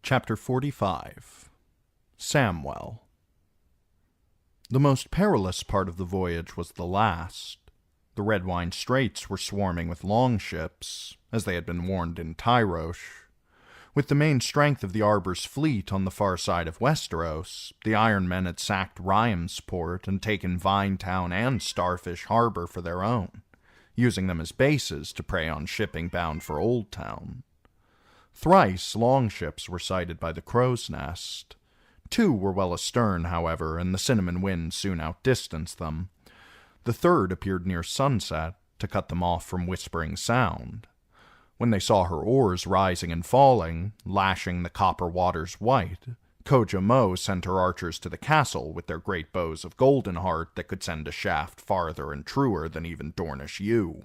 Chapter 45 Samwell. The most perilous part of the voyage was the last. The Red Wine Straits were swarming with longships, as they had been warned in Tyrosh. With the main strength of the Arbor's fleet on the far side of Westeros, the Iron Men had sacked Rhyamsport and taken Vinetown and Starfish Harbor for their own, using them as bases to prey on shipping bound for Old Town. Thrice longships were sighted by the Crow's Nest. 2 were well astern, however, and the Cinnamon Wind soon outdistanced them. The third appeared near sunset to cut them off from Whispering Sound. When they saw her oars rising and falling, lashing the copper waters white, Koja Mo sent her archers to the castle with their great bows of Goldenheart that could send a shaft farther and truer than even Dornish yew.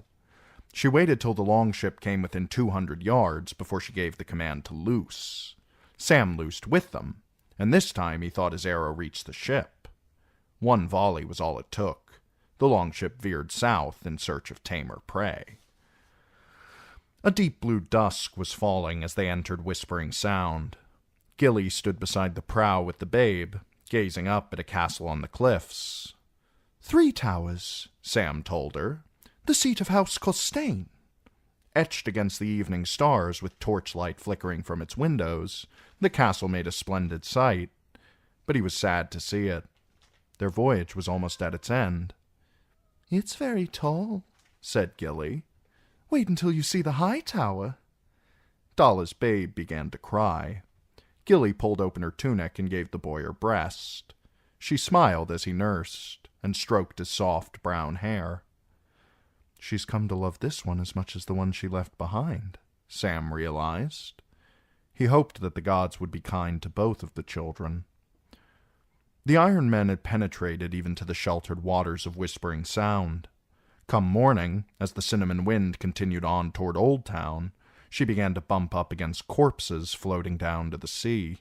She waited till the longship came within 200 yards before she gave the command to loose. Sam loosed with them, and this time he thought his arrow reached the ship. 1 volley was all it took. The longship veered south in search of tamer prey. A deep blue dusk was falling as they entered Whispering Sound. Gilly stood beside the prow with the babe, gazing up at a castle on the cliffs. 3 towers, Sam told her. The seat of House Costain. Etched against the evening stars with torchlight flickering from its windows, the castle made a splendid sight, but he was sad to see it. Their voyage was almost at its end. "It's very tall," said Gilly. "Wait until you see the high tower." Dalla's babe began to cry. Gilly pulled open her tunic and gave the boy her breast. She smiled as he nursed and stroked his soft brown hair. "She's come to love this one as much as the one she left behind," Sam realized. He hoped that the gods would be kind to both of the children. The Iron Men had penetrated even to the sheltered waters of Whispering Sound. Come morning, as the Cinnamon Wind continued on toward Old Town, she began to bump up against corpses floating down to the sea.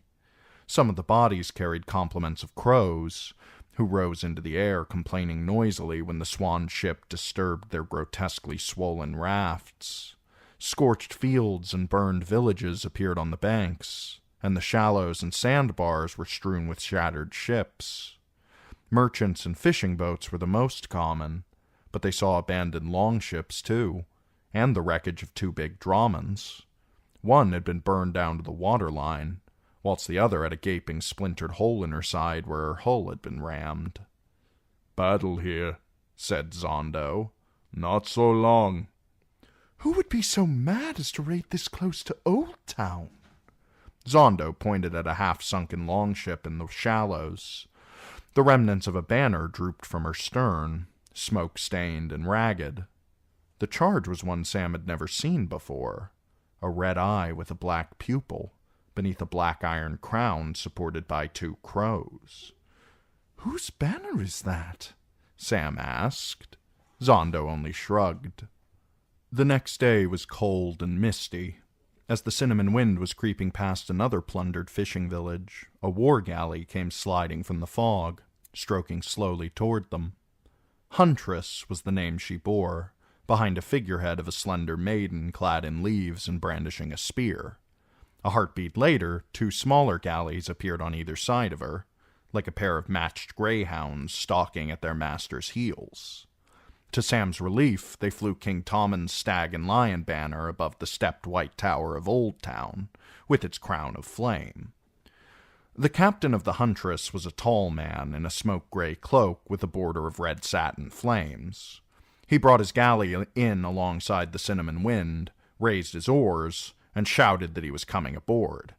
Some of the bodies carried complements of crows, who rose into the air complaining noisily when the swan ship disturbed their grotesquely swollen rafts. Scorched fields and burned villages appeared on the banks, and the shallows and sandbars were strewn with shattered ships. Merchants and fishing boats were the most common, but they saw abandoned longships too, and the wreckage of 2 big dramans. One had been burned down to the waterline, whilst the other had a gaping splintered hole in her side where her hull had been rammed. "Battle here," said Zondo. "Not so long." "Who would be so mad as to raid this close to Old Town?" Zondo pointed at a half-sunken longship in the shallows. The remnants of a banner drooped from her stern, smoke-stained and ragged. The charge was one Sam had never seen before, a red eye with a black pupil, beneath a black iron crown supported by 2 crows. "Whose banner is that?" Sam asked. Zondo only shrugged. The next day was cold and misty. As the Cinnamon Wind was creeping past another plundered fishing village, a war galley came sliding from the fog, stroking slowly toward them. Huntress was the name she bore, behind a figurehead of a slender maiden clad in leaves and brandishing a spear. A heartbeat later, 2 smaller galleys appeared on either side of her, like a pair of matched greyhounds stalking at their master's heels. To Sam's relief, they flew King Tommen's stag and lion banner above the stepped white tower of Old Town, with its crown of flame. The captain of the Huntress was a tall man in a smoke-gray cloak with a border of red satin flames. He brought his galley in alongside the Cinnamon Wind, raised his oars, and shouted that he was coming aboard.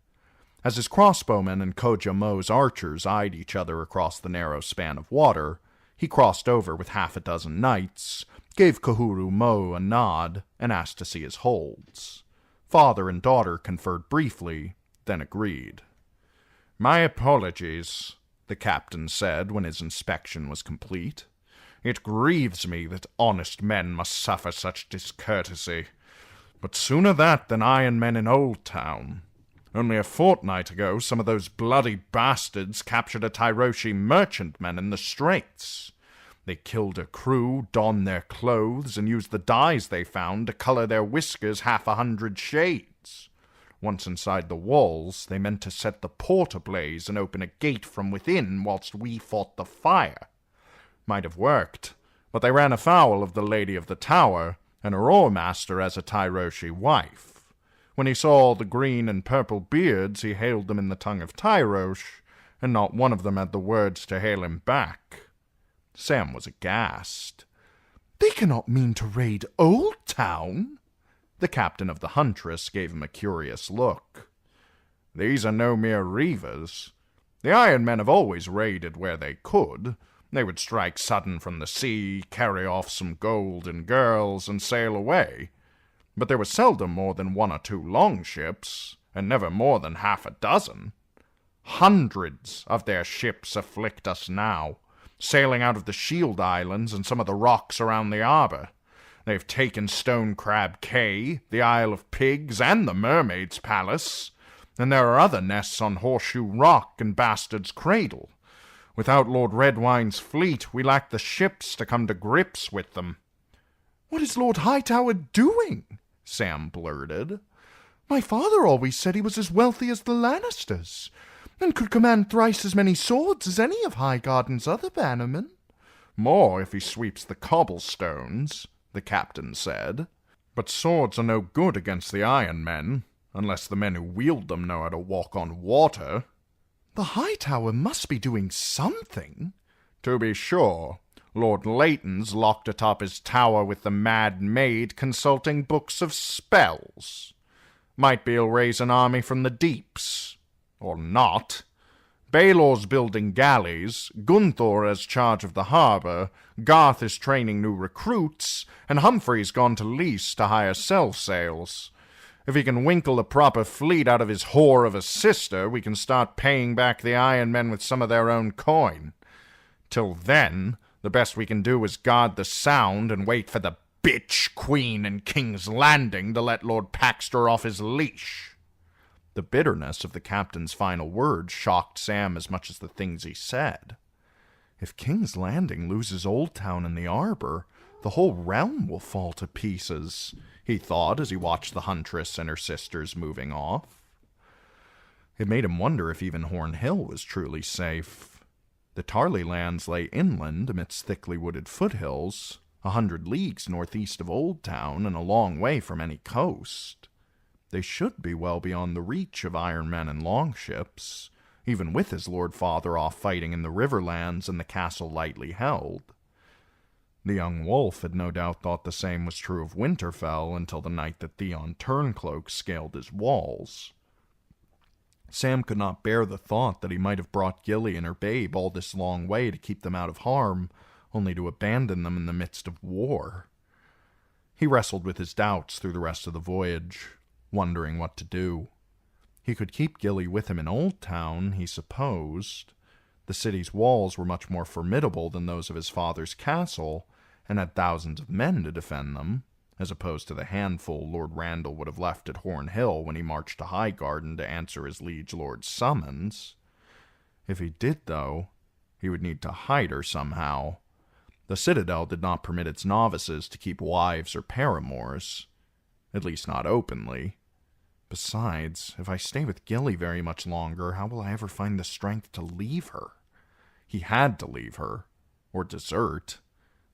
As his crossbowmen and Koja Mo's archers eyed each other across the narrow span of water, he crossed over with 6 knights, gave Kahuru Mo a nod, and asked to see his holds. Father and daughter conferred briefly, then agreed. "My apologies," the captain said when his inspection was complete. "It grieves me that honest men must suffer such discourtesy. But sooner that than Iron Men in Old Town. Only a fortnight ago, some of those bloody bastards captured a Tyroshi merchantman in the Straits. They killed a crew, donned their clothes, and used the dyes they found to color their whiskers 100 shades. Once inside the walls, they meant to set the port ablaze and open a gate from within whilst we fought the fire. Might have worked, but they ran afoul of the Lady of the Tower, and her oar-master as a Tyroshi wife. When he saw all the green and purple beards, he hailed them in the tongue of Tyrosh, and not one of them had the words to hail him back. Sam was aghast. They cannot mean to raid Old Town. The captain of the Huntress gave him a curious look. These are no mere reivers. The Iron Men have always raided where they could. They would strike sudden from the sea, carry off some gold and girls, and sail away. But there was seldom more than 1 or 2 longships, and never more than half a dozen. Hundreds of their ships afflict us now, sailing out of the Shield Islands and some of the rocks around the arbor. They've taken Stone Crab Cay, the Isle of Pigs, and the Mermaid's Palace, and there are other nests on Horseshoe Rock and Bastard's Cradle. Without Lord Redwine's fleet, we lack the ships to come to grips with them. What is Lord Hightower doing? Sam blurted. My father always said he was as wealthy as the Lannisters, and could command thrice as many swords as any of Highgarden's other bannermen. More if he sweeps the cobblestones, the captain said. But swords are no good against the Iron Men, unless the men who wield them know how to walk on water. The Hightower must be doing something. To be sure, Lord Leighton's locked atop his tower with the Mad Maid consulting books of spells. Might be he'll raise an army from the deeps. Or not. Baelor's building galleys, Gunthor has charge of the harbor, Garth is training new recruits, and Humphrey's gone to Lys to hire sail sails. If he can winkle a proper fleet out of his whore of a sister, we can start paying back the Iron Men with some of their own coin. Till then, the best we can do is guard the Sound and wait for the bitch Queen in King's Landing to let Lord Paxter off his leash. The bitterness of the captain's final words shocked Sam as much as the things he said. If King's Landing loses Old Town and the Arbor, the whole realm will fall to pieces, he thought as he watched the Huntress and her sisters moving off. It made him wonder if even Horn Hill was truly safe. The Tarley lands lay inland amidst thickly wooded foothills, 100 leagues northeast of Old Town and a long way from any coast. They should be well beyond the reach of Iron Men and longships, even with his Lord Father off fighting in the Riverlands and the castle lightly held. The young wolf had no doubt thought the same was true of Winterfell until the night that Theon Turncloak scaled his walls. Sam could not bear the thought that he might have brought Gilly and her babe all this long way to keep them out of harm, only to abandon them in the midst of war. He wrestled with his doubts through the rest of the voyage, wondering what to do. He could keep Gilly with him in Old Town, he supposed. The city's walls were much more formidable than those of his father's castle, and had thousands of men to defend them, as opposed to the handful Lord Randall would have left at Horn Hill when he marched to Highgarden to answer his liege lord's summons. If he did, though, he would need to hide her somehow. The Citadel did not permit its novices to keep wives or paramours, at least not openly. Besides, if I stay with Gilly very much longer, how will I ever find the strength to leave her? He had to leave her, or desert.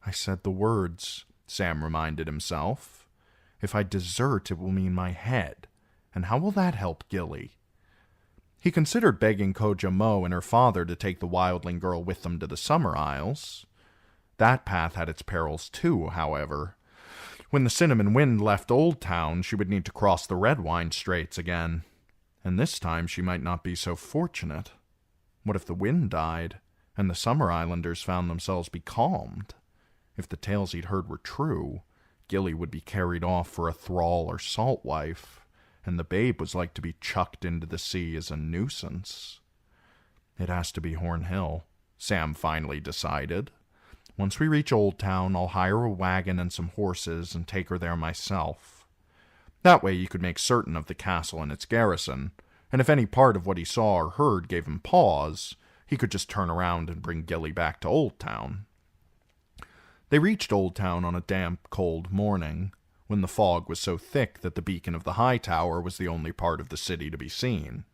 I said the words, Sam reminded himself. If I desert, it will mean my head, and how will that help Gilly? He considered begging Koja Mo and her father to take the wildling girl with them to the Summer Isles. That path had its perils too, however. When the Cinnamon Wind left Old Town, she would need to cross the Redwine Straits again, and this time she might not be so fortunate. What if the wind died, and the Summer Islanders found themselves becalmed? If the tales he'd heard were true, Gilly would be carried off for a thrall or salt wife, and the babe was like to be chucked into the sea as a nuisance. It has to be Horn Hill, Sam finally decided. Once we reach Old Town, I'll hire a wagon and some horses and take her there myself. That way you could make certain of the castle and its garrison, and if any part of what he saw or heard gave him pause, he could just turn around and bring Gilly back to Old Town. They reached Old Town on a damp, cold morning. when the fog was so thick that the beacon of the high tower was the only part of the city to be seen.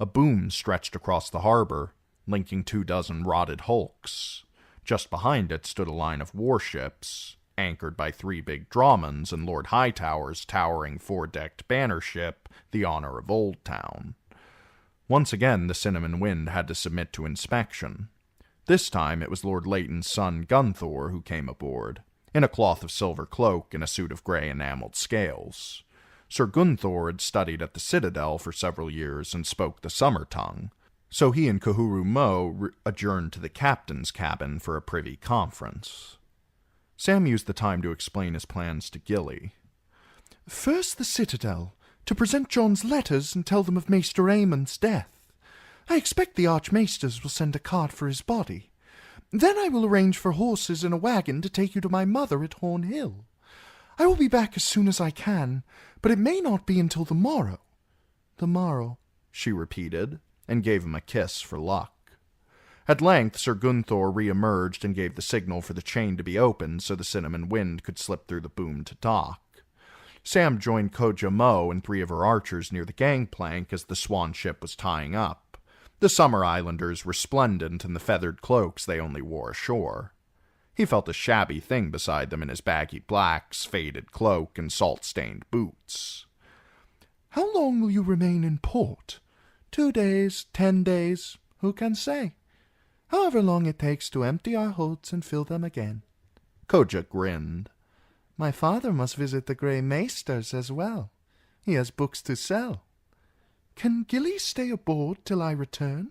A boom stretched across the harbor, linking 24 rotted hulks. Just behind it stood a line of warships, anchored by 3 big drawmans and Lord Hightower's towering 4-decked banner ship, the Honor of Old Town. Once again, the Cinnamon Wind had to submit to inspection. This time it was Lord Leighton's son Gunthor who came aboard, in a cloth of silver cloak and a suit of grey enameled scales. Sir Gunthor had studied at the Citadel for several years and spoke the summer tongue, so he and Kahuru Mo adjourned to the captain's cabin for a privy conference. Sam used the time to explain his plans to Gilly. First the Citadel, to present John's letters and tell them of Maester Aemon's death. I expect the Archmaesters will send a cart for his body. Then I will arrange for horses and a wagon to take you to my mother at Horn Hill. I will be back as soon as I can, but it may not be until the morrow. The morrow, she repeated, and gave him a kiss for luck. At length Sir Gunthor re-emerged and gave the signal for the chain to be opened so the Cinnamon Wind could slip through the boom to dock. Sam joined Koja Mo and 3 of her archers near the gangplank as the swan ship was tying up. The Summer Islanders resplendent in the feathered cloaks they only wore ashore. He felt a shabby thing beside them in his baggy blacks, faded cloak, and salt-stained boots. How long will you remain in port? 2 days, 10 days, who can say? However long it takes to empty our holds and fill them again. Koja grinned. My father must visit the Grey Maesters as well. He has books to sell. Can Gilly stay aboard till I return?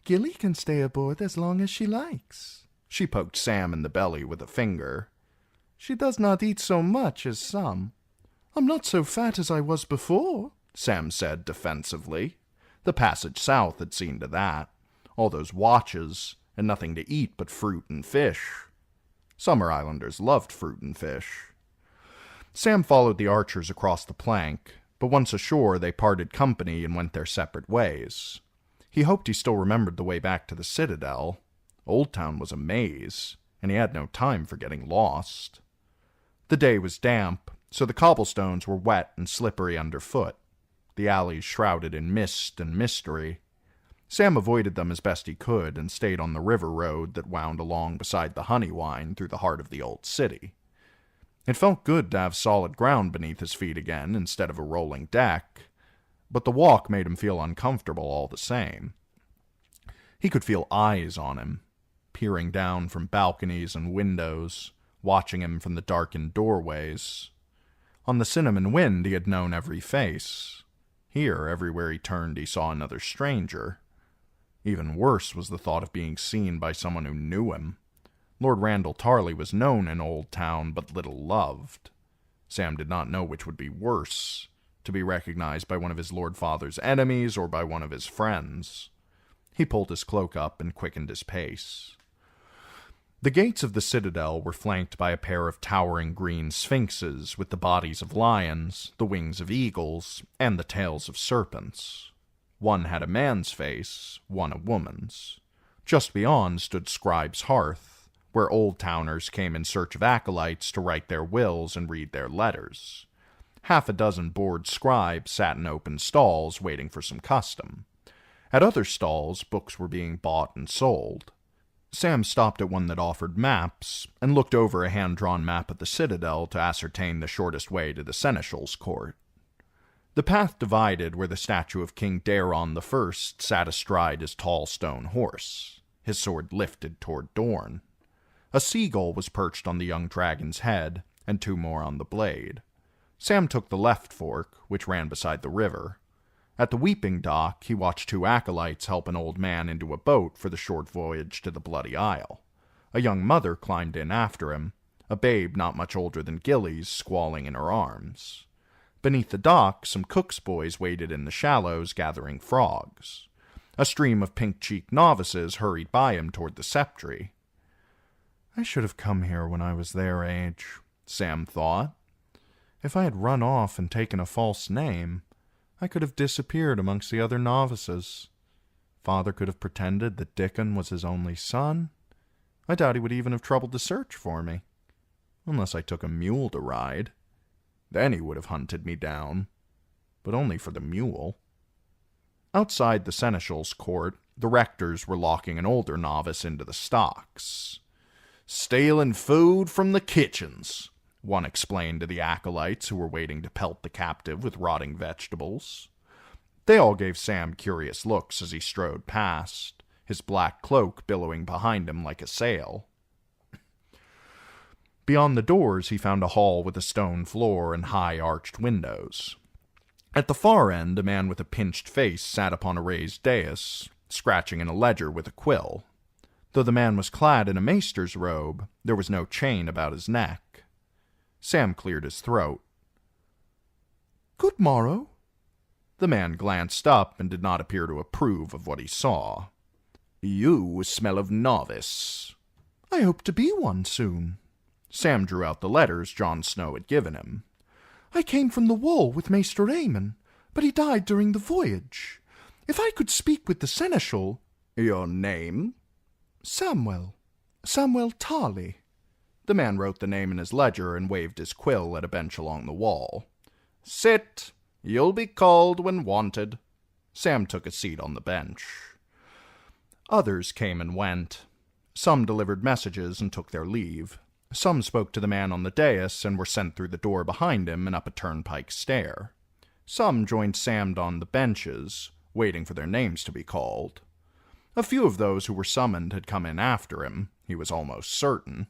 Gilly can stay aboard as long as she likes. She poked Sam in the belly with a finger. She does not eat so much as some. I'm not so fat as I was before, Sam said defensively. The passage south had seen to that. All those watches, and nothing to eat but fruit and fish. Summer Islanders loved fruit and fish. Sam followed the archers across the plank, but once ashore they parted company and went their separate ways. He hoped he still remembered the way back to the Citadel. Old Town was a maze, and he had no time for getting lost. The day was damp, so the cobblestones were wet and slippery underfoot, the alleys shrouded in mist and mystery. Sam avoided them as best he could and stayed on the river road that wound along beside the Honeywine through the heart of the old city. It felt good to have solid ground beneath his feet again instead of a rolling deck, but the walk made him feel uncomfortable all the same. He could feel eyes on him, peering down from balconies and windows, watching him from the darkened doorways. On the Cinnamon Wind he had known every face. Here, everywhere he turned, he saw another stranger. Even worse was the thought of being seen by someone who knew him. Lord Randall Tarley was known in Old Town, but little loved. Sam did not know which would be worse, to be recognized by one of his Lord Father's enemies or by one of his friends. He pulled his cloak up and quickened his pace. The gates of the Citadel were flanked by a pair of towering green sphinxes with the bodies of lions, the wings of eagles, and the tails of serpents. One had a man's face, one a woman's. Just beyond stood Scribe's Hearth, where Old Towners came in search of acolytes to write their wills and read their letters. 6 bored scribes sat in open stalls waiting for some custom. At other stalls, books were being bought and sold. Sam stopped at one that offered maps, and looked over a hand-drawn map of the Citadel to ascertain the shortest way to the Seneschal's court. The path divided where the statue of King Daron I sat astride his tall stone horse, his sword lifted toward Dorne. A seagull was perched on the young dragon's head, and 2 more on the blade. Sam took the left fork, which ran beside the river. At the Weeping Dock, he watched 2 acolytes help an old man into a boat for the short voyage to the Bloody Isle. A young mother climbed in after him, a babe not much older than Gilly's squalling in her arms. Beneath the dock, some cook's boys waded in the shallows gathering frogs. A stream of pink-cheeked novices hurried by him toward the Septry. I should have come here when I was their age, Sam thought. If I had run off and taken a false name, I could have disappeared amongst the other novices. Father could have pretended that Dickon was his only son. I doubt he would even have troubled to search for me. Unless I took a mule to ride. Then he would have hunted me down, but only for the mule. Outside the seneschal's court, the rectors were locking an older novice into the stocks. "Stealing food from the kitchens," one explained to the acolytes who were waiting to pelt the captive with rotting vegetables. They all gave Sam curious looks as he strode past, his black cloak billowing behind him like a sail. Beyond the doors, he found a hall with a stone floor and high arched windows. At the far end, a man with a pinched face sat upon a raised dais, scratching in a ledger with a quill. Though the man was clad in a maester's robe, there was no chain about his neck. Sam cleared his throat. "Good morrow." The man glanced up and did not appear to approve of what he saw. "You smell of novice." "I hope to be one soon." Sam drew out the letters Jon Snow had given him. "I came from the wall with Maester Aemon, but he died during the voyage. If I could speak with the seneschal—" "Your name?" "Samwell. Samwell Tarley." The man wrote the name in his ledger and waved his quill at a bench along the wall. "Sit. You'll be called when wanted." Sam took a seat on the bench. Others came and went. Some delivered messages and took their leave. Some spoke to the man on the dais and were sent through the door behind him and up a turnpike stair. Some joined Sam on the benches, waiting for their names to be called. A few of those who were summoned had come in after him, he was almost certain.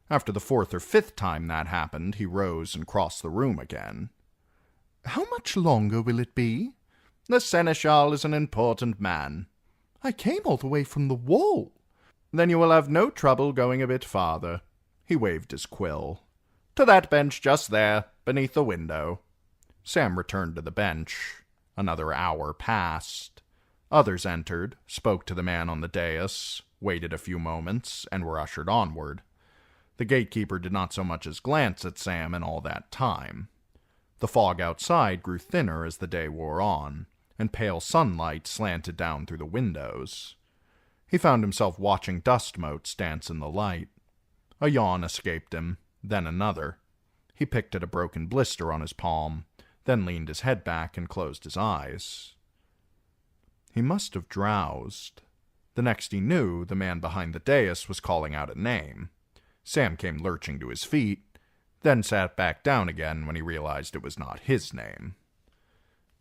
After the fourth or fifth time that happened, he rose and crossed the room again. "How much longer will it be?" "The seneschal is an important man." "I came all the way from the wall." "Then you will have no trouble going a bit farther." He waved his quill. "To that bench just there, beneath the window." Sam returned to the bench. Another hour passed. Others entered, spoke to the man on the dais, waited a few moments, and were ushered onward. The gatekeeper did not so much as glance at Sam in all that time. The fog outside grew thinner as the day wore on, and pale sunlight slanted down through the windows. He found himself watching dust motes dance in the light. A yawn escaped him, then another. He picked at a broken blister on his palm, then leaned his head back and closed his eyes. He must have drowsed. The next he knew, the man behind the dais was calling out a name. Sam came lurching to his feet, then sat back down again when he realized it was not his name.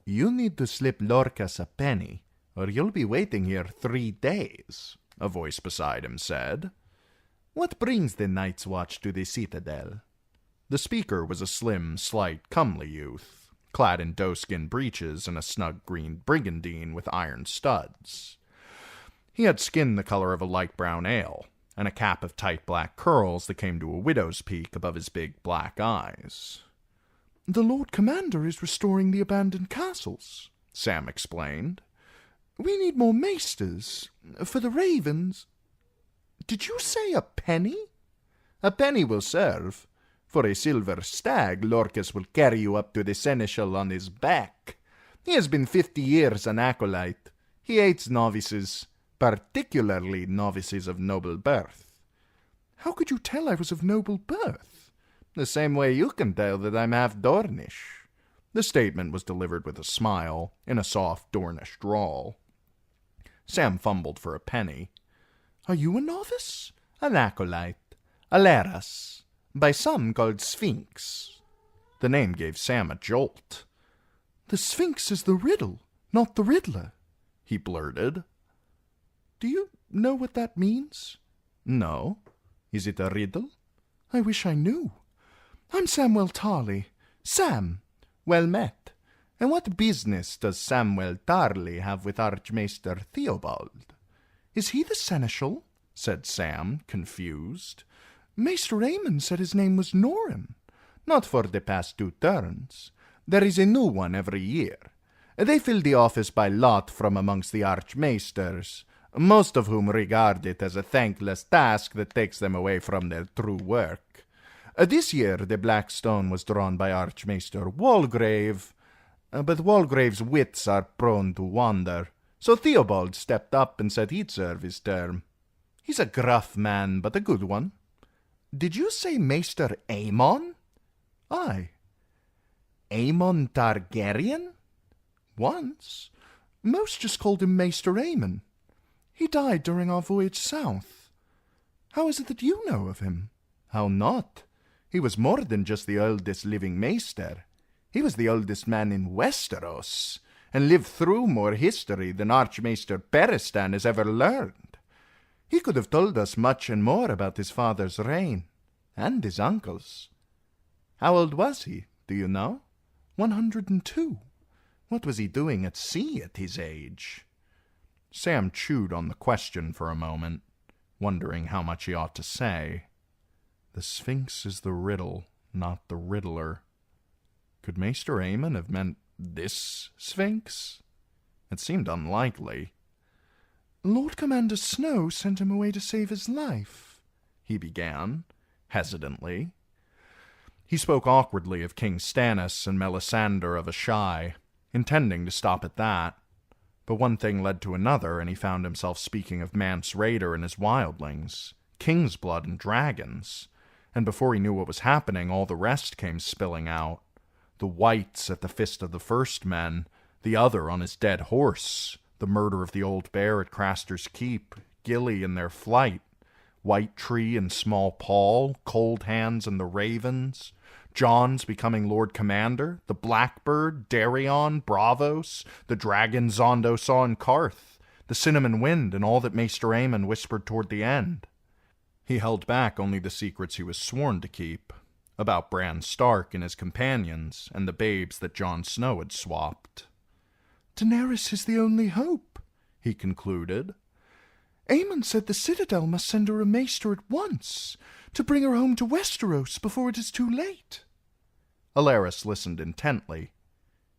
"You need to slip Lorcas a penny, or you'll be waiting here 3 days, a voice beside him said. "What brings the Night's Watch to the Citadel?" The speaker was a slim, slight, comely youth, clad in doeskin breeches and a snug green brigandine with iron studs. He had skin the color of a light brown ale, and a cap of tight black curls that came to a widow's peak above his big black eyes. "The Lord Commander is restoring the abandoned castles," Sam explained. "We need more maesters. For the ravens—" "Did you say a penny?" "A penny will serve. For a silver stag, Lorcas will carry you up to the seneschal on his back. He has been 50 years an acolyte. He hates novices, particularly novices of noble birth." "How could you tell I was of noble birth?" "The same way you can tell that I'm half Dornish." The statement was delivered with a smile, in a soft Dornish drawl. Sam fumbled for a penny. "Are you a novice?" "An acolyte. A Leras. By some called Sphinx." The name gave Sam a jolt. "The Sphinx is the riddle, not the riddler," he blurted. "Do you know what that means?" "No. Is it a riddle?" "I wish I knew. I'm Samwell Tarley. Sam. Well met. And what business does Samwell Tarley have with Archmaester Theobald?" "Is he the seneschal?" said Sam, confused. "Maester Aemon said his name was Norin." "Not for the past 2 turns. There is a new one every year. They fill the office by lot from amongst the archmaesters, most of whom regard it as a thankless task that takes them away from their true work. This year the black stone was drawn by Archmaester Walgrave, but Walgrave's wits are prone to wander, so Theobald stepped up and said he'd serve his term. He's a gruff man, but a good one." "Did you say Maester Aemon?" "Aye." Aemon Targaryen? Once. Most just called him Maester Aemon. He died during our voyage south. How is it that you know of him? How not? He was more than just the oldest living maester. He was the oldest man in Westeros, and lived through more history than Archmaester Beristan has ever learned. He could have told us much and more about his father's reign, and his uncle's. How old was he, do you know? 102. What was he doing at sea at his age? Sam chewed on the question for a moment, wondering how much he ought to say. The Sphinx is the riddle, not the riddler. Could Maester Aemon have meant this Sphinx? It seemed unlikely. Lord Commander Snow sent him away to save his life, he began, hesitantly. He spoke awkwardly of King Stannis and Melisandre of Asshai, intending to stop at that. But one thing led to another, and he found himself speaking of Mance Rayder and his wildlings, King's blood and dragons, and before he knew what was happening, all the rest came spilling out. The Whites at the Fist of the First Men, the other on his dead horse, the murder of the old bear at Craster's Keep, Gilly and their flight, White Tree and Small Paul, Cold Hands and the Ravens, Jon's becoming Lord Commander, the Blackbird, Daryon, Bravos, the dragon Zondo saw in Karth, the Cinnamon Wind, and all that Maester Aemon whispered toward the end. He held back only the secrets he was sworn to keep, about Bran Stark and his companions, and the babes that Jon Snow had swapped. Daenerys is the only hope, he concluded. Aemon said the Citadel must send her a maester at once, to bring her home to Westeros before it is too late. Alleras listened intently.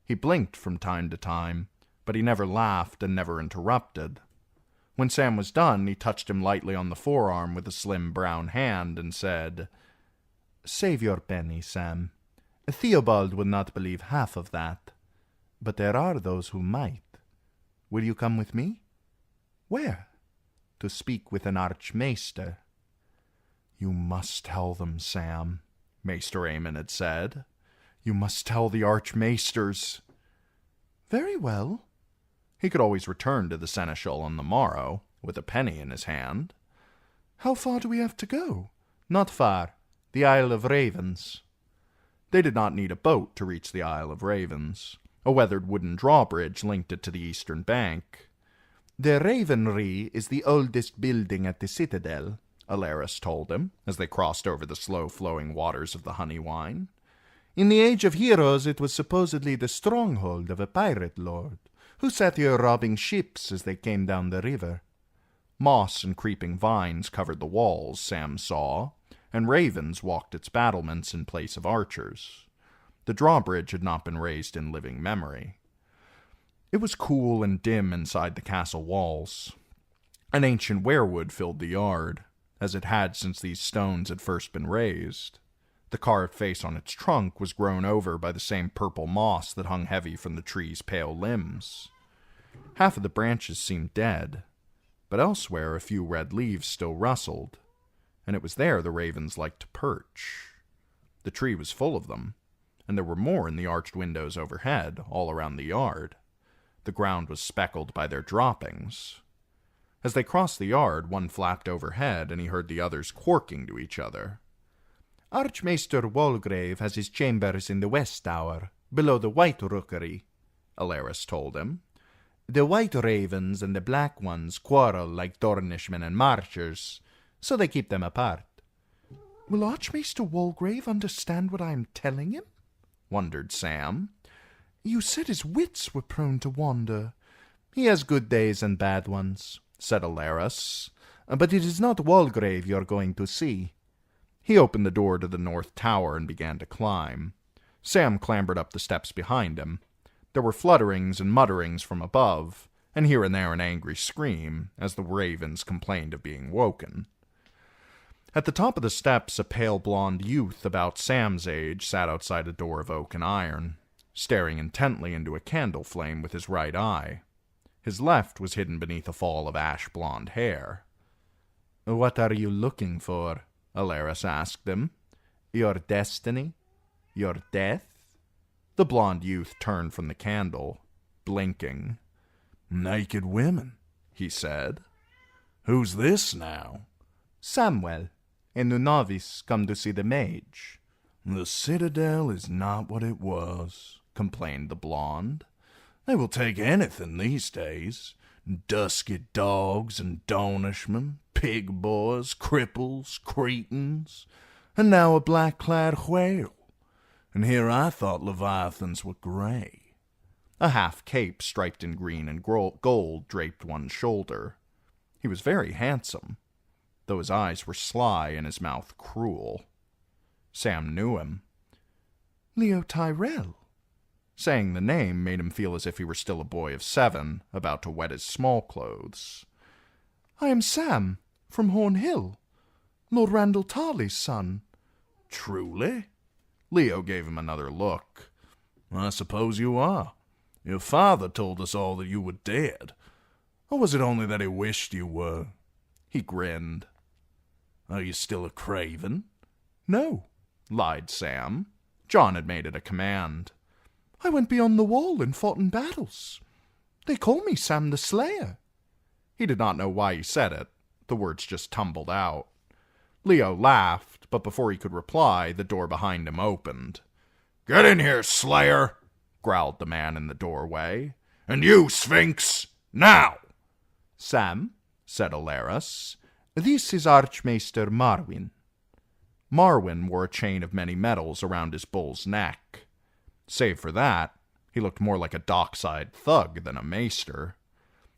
He blinked from time to time, but he never laughed and never interrupted. When Sam was done, he touched him lightly on the forearm with a slim brown hand and said, "Save your penny, Sam. Theobald would not believe half of that. But there are those who might. Will you come with me?" "Where?" "To speak with an archmaester." "You must tell them, Sam," Maester Aemon had said. "You must tell the archmaesters." Very well. He could always return to the seneschal on the morrow, with a penny in his hand. How far do we have to go? Not far. The Isle of Ravens. They did not need a boat to reach the Isle of Ravens. A weathered wooden drawbridge linked it to the eastern bank. "The Ravenry is the oldest building at the Citadel," Alleras told him, as they crossed over the slow-flowing waters of the Honeywine. "In the Age of Heroes it was supposedly the stronghold of a pirate lord, who sat here robbing ships as they came down the river." Moss and creeping vines covered the walls, Sam saw, and ravens walked its battlements in place of archers. The drawbridge had not been raised in living memory. It was cool and dim inside the castle walls. An ancient weirwood filled the yard, as it had since these stones had first been raised. The carved face on its trunk was grown over by the same purple moss that hung heavy from the tree's pale limbs. Half of the branches seemed dead, but elsewhere a few red leaves still rustled, and it was there the ravens liked to perch. The tree was full of them, and there were more in the arched windows overhead, all around the yard. The ground was speckled by their droppings. As they crossed the yard, one flapped overhead, and he heard the others quarking to each other. "Archmaester Walgrave has his chambers in the west tower, below the White Rookery," Alleras told him. "The white ravens and the black ones quarrel like Dornishmen and Marchers, so they keep them apart." Will Archmaester Walgrave understand what I am telling him? Wondered Sam. You said his wits were prone to wander. "He has good days and bad ones," said Alleras, "but it is not Walgrave you're going to see." He opened the door to the north tower and began to climb. Sam clambered up the steps behind him. There were flutterings and mutterings from above, and here and there an angry scream, as the ravens complained of being woken. At the top of the steps, a pale blonde youth about Sam's age sat outside a door of oak and iron, staring intently into a candle flame with his right eye. His left was hidden beneath a fall of ash-blonde hair. "What are you looking for?" Alleras asked him. "Your destiny? Your death?" The blond youth turned from the candle, blinking. "Naked women," he said. "Who's this now?" "Samwell, a new novice come to see the mage." "The Citadel is not what it was," complained the blonde. "They will take anything these days. Dusky dogs and Dornishmen, pig boys, cripples, cretins, and now a black-clad whale. And here I thought leviathans were gray." A half cape striped in green and gold draped one shoulder. He was very handsome, though his eyes were sly and his mouth cruel. Sam knew him. "Leo Tyrell." Saying the name made him feel as if he were still a boy of 7, about to wet his small clothes. "I am Sam, from Horn Hill, Lord Randall Tarley's son." "Truly?" Leo gave him another look. "I suppose you are. Your father told us all that you were dead. Or was it only that he wished you were?" He grinned. "Are you still a craven?" "No," lied Sam. John had made it a command. "I went beyond the wall and fought in battles. They call me Sam the Slayer." He did not know why he said it. The words just tumbled out. Leo laughed, but before he could reply, the door behind him opened. "Get in here, Slayer," growled the man in the doorway. "And you, Sphinx, now!" "Sam," said Alaris, "this is Archmaester Marwyn." Marwyn wore a chain of many metals around his bull's neck. Save for that, he looked more like a dockside thug than a maester.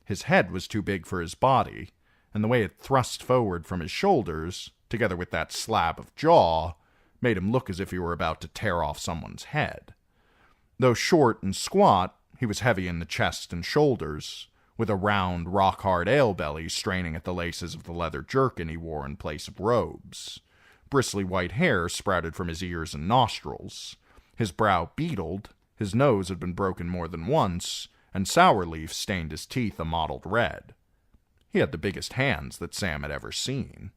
His head was too big for his body, and the way it thrust forward from his shoulders, together with that slab of jaw, made him look as if he were about to tear off someone's head. Though short and squat, he was heavy in the chest and shoulders, with a round, rock-hard ale belly straining at the laces of the leather jerkin he wore in place of robes. Bristly white hair sprouted from his ears and nostrils. His brow beetled, his nose had been broken more than once, and sour leaf stained his teeth a mottled red. He had the biggest hands that Sam had ever seen.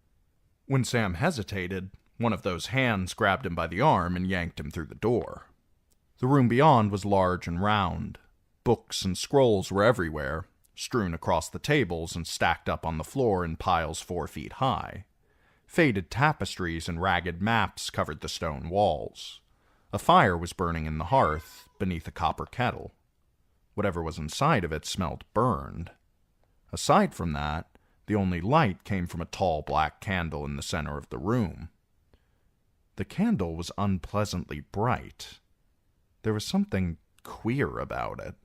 When Sam hesitated, one of those hands grabbed him by the arm and yanked him through the door. The room beyond was large and round. Books and scrolls were everywhere, strewn across the tables and stacked up on the floor in piles 4 feet high. Faded tapestries and ragged maps covered the stone walls. A fire was burning in the hearth, beneath a copper kettle. Whatever was inside of it smelled burned. Aside from that, the only light came from a tall black candle in the center of the room. The candle was unpleasantly bright. There was something queer about it.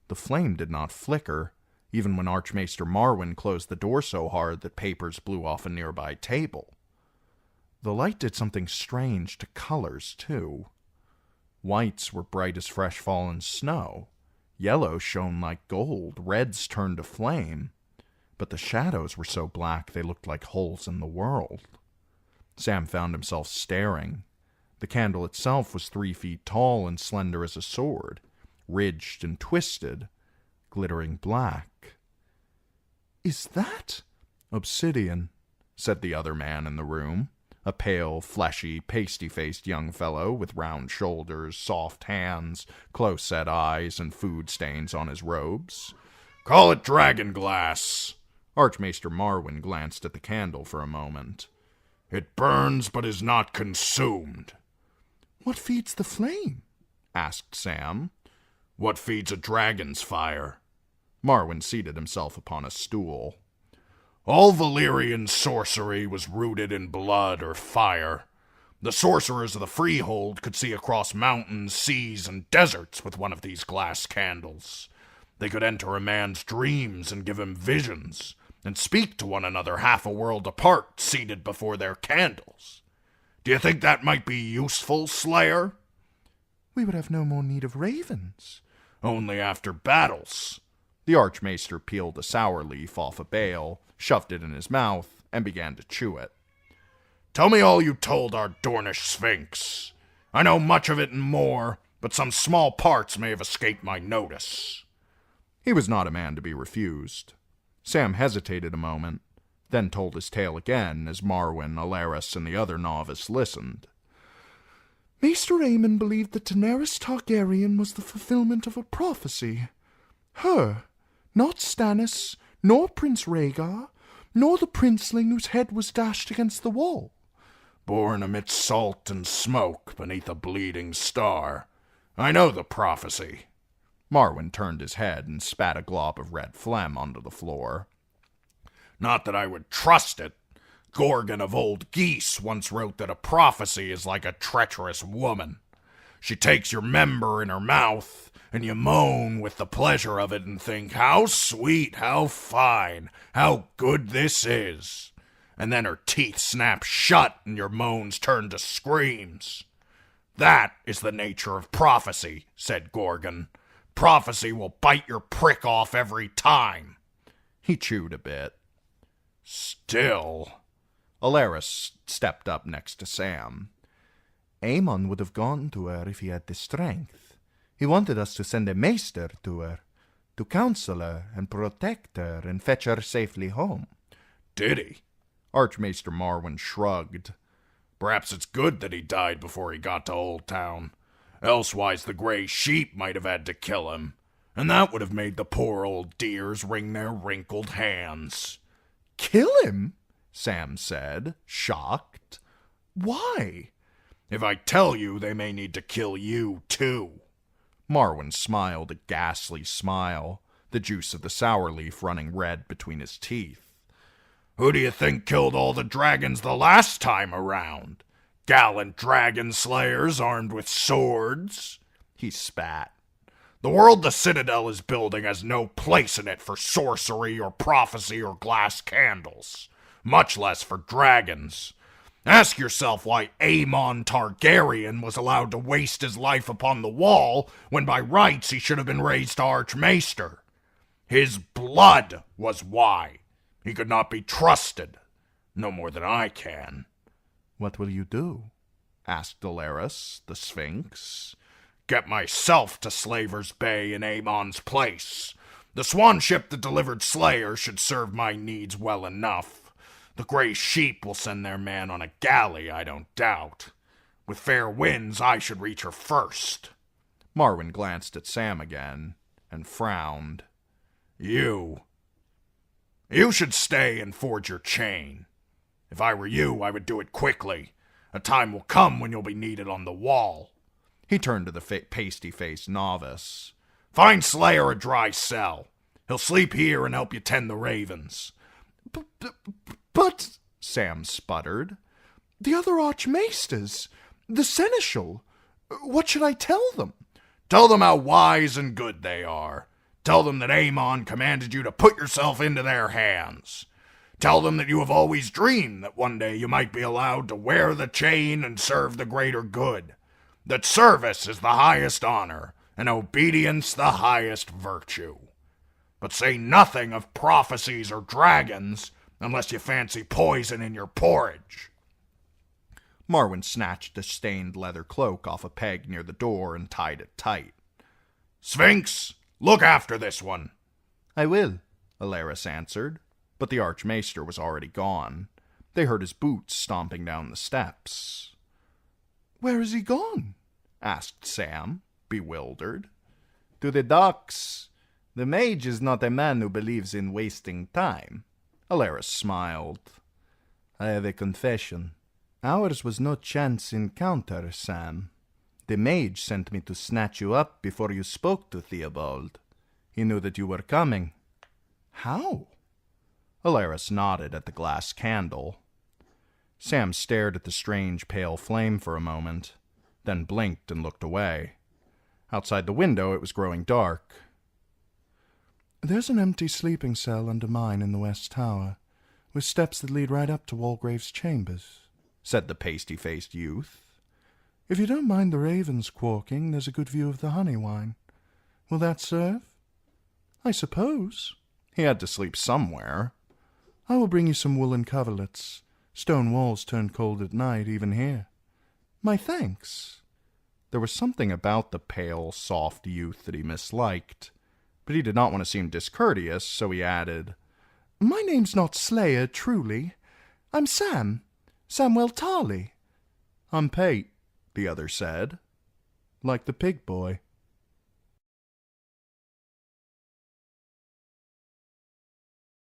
The flame did not flicker, even when Archmaester Marwyn closed the door so hard that papers blew off a nearby table. The light did something strange to colors, too. Whites were bright as fresh fallen snow. Yellow shone like gold, reds turned to flame, but the shadows were so black they looked like holes in the world. Sam found himself staring. The candle itself was 3 feet tall and slender as a sword, ridged and twisted, glittering black. "Is that?" "Obsidian," said the other man in the room, a pale, fleshy, pasty-faced young fellow with round shoulders, soft hands, close-set eyes, and food stains on his robes. "Call it dragon glass." Archmaester Marwyn glanced at the candle for a moment. "It burns but is not consumed." "What feeds the flame?" asked Sam. "What feeds a dragon's fire?" Marwyn seated himself upon a stool. "All Valyrian sorcery was rooted in blood or fire. The sorcerers of the Freehold could see across mountains, seas, and deserts with one of these glass candles. They could enter a man's dreams and give him visions, and speak to one another half a world apart, seated before their candles. Do you think that might be useful, Slayer?" "We would have no more need of ravens." "Only after battles." The Archmaester peeled a sour leaf off a bale, shoved it in his mouth, and began to chew it. "Tell me all you told our Dornish Sphinx. I know much of it and more, but some small parts may have escaped my notice." He was not a man to be refused. Sam hesitated a moment, then told his tale again as Marwyn, Alaris, and the other novice listened. Maester Aemon believed that Daenerys Targaryen was the fulfillment of a prophecy. Her, not Stannis, nor Prince Rhaegar, nor the princeling whose head was dashed against the wall. Born amidst salt and smoke beneath a bleeding star. I know the prophecy. Marwyn turned his head and spat a glob of red phlegm onto the floor. Not that I would trust it. Gorgon of Old Geese once wrote that a prophecy is like a treacherous woman. She takes your member in her mouth, and you moan with the pleasure of it and think, how sweet, how fine, how good this is. And then her teeth snap shut and your moans turn to screams. That is the nature of prophecy, said Gorgon. Prophecy will bite your prick off every time. He chewed a bit. Still... Alaris stepped up next to Sam. Aemon would have gone to her if he had the strength. He wanted us to send a maester to her, to counsel her and protect her and fetch her safely home. Did he? Archmaester Marwyn shrugged. Perhaps it's good that he died before he got to Old Town. Elsewise the gray sheep might have had to kill him, and that would have made the poor old dears wring their wrinkled hands. Kill him? Sam said, shocked. Why? If I tell you, they may need to kill you, too. Marwyn smiled a ghastly smile, the juice of the sour leaf running red between his teeth. Who do you think killed all the dragons the last time around? Gallant dragon slayers armed with swords? He spat. The world the Citadel is building has no place in it for sorcery or prophecy or glass candles, much less for dragons. Ask yourself why Aemon Targaryen was allowed to waste his life upon the wall when by rights he should have been raised to Archmaester. His blood was why. He could not be trusted, no more than I can. What will you do? Asked Alaris, the Sphinx. Get myself to Slaver's Bay in Aemon's place. The swan ship that delivered Slayer should serve my needs well enough. The gray sheep will send their man on a galley, I don't doubt. With fair winds, I should reach her first. Marwyn glanced at Sam again and frowned. You should stay and forge your chain. If I were you, I would do it quickly. A time will come when you'll be needed on the wall. He turned to the pasty-faced novice. Find Slayer a dry cell. He'll sleep here and help you tend the ravens. But, Sam sputtered, the other archmaesters, the seneschal, what should I tell them? Tell them how wise and good they are. Tell them that Aemon commanded you to put yourself into their hands. Tell them that you have always dreamed that one day you might be allowed to wear the chain and serve the greater good. That service is the highest honor, and obedience the highest virtue. But say nothing of prophecies or dragons, unless you fancy poison in your porridge. Marwyn snatched a stained leather cloak off a peg near the door and tied it tight. Sphinx, look after this one. I will, Alaris answered, but the Archmaester was already gone. They heard his boots stomping down the steps. Where has he gone? Asked Sam, bewildered. To the docks. The mage is not a man who believes in wasting time. Alaris smiled. I have a confession. Ours was no chance encounter, Sam. The mage sent me to snatch you up before you spoke to Theobald. He knew that you were coming. How? Alaris nodded at the glass candle. Sam stared at the strange pale flame for a moment, then blinked and looked away. Outside the window it was growing dark. There's an empty sleeping cell under mine in the west tower, with steps that lead right up to Walgrave's chambers, said the pasty-faced youth. If you don't mind the ravens quawking, there's a good view of the honey wine. Will that serve? I suppose. He had to sleep somewhere. I will bring you some woolen coverlets. Stone walls turn cold at night, even here. My thanks. There was something about the pale, soft youth that he misliked, but he did not want to seem discourteous, so he added, My name's not Slayer, truly. I'm Samwell Tarley. I'm Pate, the other said. Like the pig boy.